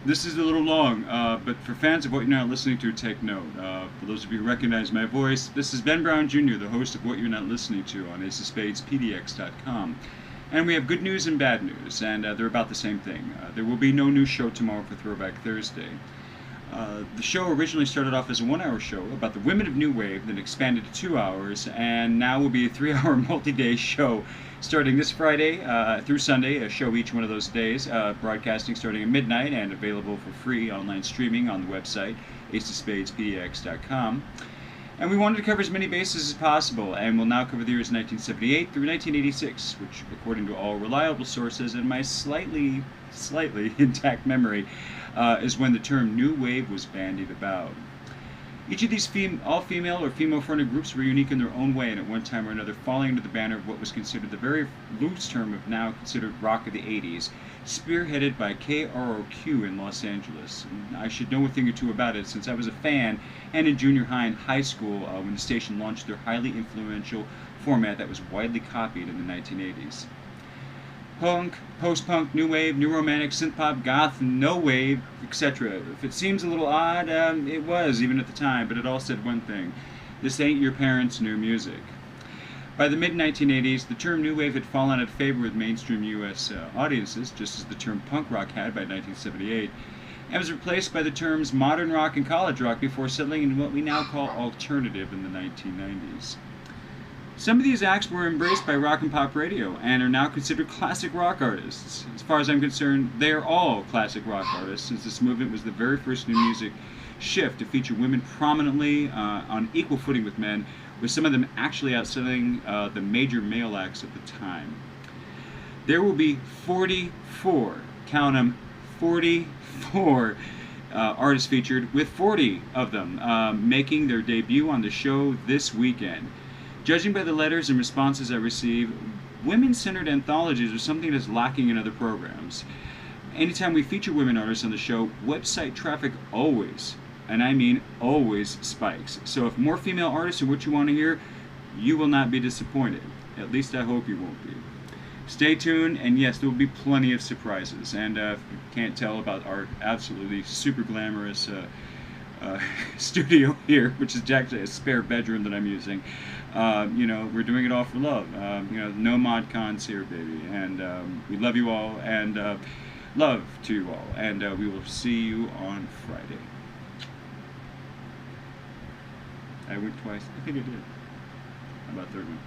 This is a little long, but for fans of What You're Not Listening To, take note. For those of you who recognize my voice, this is Ben Brown Jr., the host of What You're Not Listening To on AceOfSpadesPDX.com. And we have good news and bad news, and they're about the same thing. There will be no new show tomorrow for Throwback Thursday. The show originally started off as a 1 hour show about the women of New Wave, then expanded to 2 hours, and now will be a 3 hour multi day show starting this Friday through Sunday, a show each one of those days, broadcasting starting at midnight and available for free online streaming on the website, aceofspadespdx.com. And we wanted to cover as many bases as possible, and we'll now cover the years 1978 through 1986, which, according to all reliable sources and my slightly intact memory, is when the term New Wave was bandied about. Each of these all-female or female-fronted groups were unique in their own way, and at one time or another falling under the banner of what was considered the very loose term of now considered rock of the 80s, spearheaded by KROQ in Los Angeles. And I should know a thing or two about it, since I was a fan and in junior high and high school when the station launched their highly influential format that was widely copied in the 1980s. Punk, post-punk, new wave, new romantic, synth-pop, goth, no wave, etc. If it seems a little odd, it was, even at the time, but it all said one thing: this ain't your parents' new music. By the mid-1980s, the term new wave had fallen out of favor with mainstream U.S. Audiences, just as the term punk rock had by 1978, and was replaced by the terms modern rock and college rock before settling into what we now call alternative in the 1990s. Some of these acts were embraced by rock and pop radio and are now considered classic rock artists. As far as I'm concerned, they are all classic rock artists, since this movement was the very first new music shift to feature women prominently on equal footing with men, with some of them actually outselling the major male acts of the time. There will be 44, count them, 44 artists featured, with 40 of them making their debut on the show this weekend. Judging by the letters and responses I receive, women-centered anthologies are something that's lacking in other programs. Anytime we feature women artists on the show, website traffic always, and I mean always, spikes. So if more female artists are what you want to hear, you will not be disappointed. At least I hope you won't be. Stay tuned, and yes, there will be plenty of surprises. And if you can't tell about our absolutely super glamorous studio here, which is actually a spare bedroom that I'm using, we're doing it all for love. No mod cons here, baby. And we love you all, and love to you all. And we will see you on Friday. I went twice. I think I did. How about third one?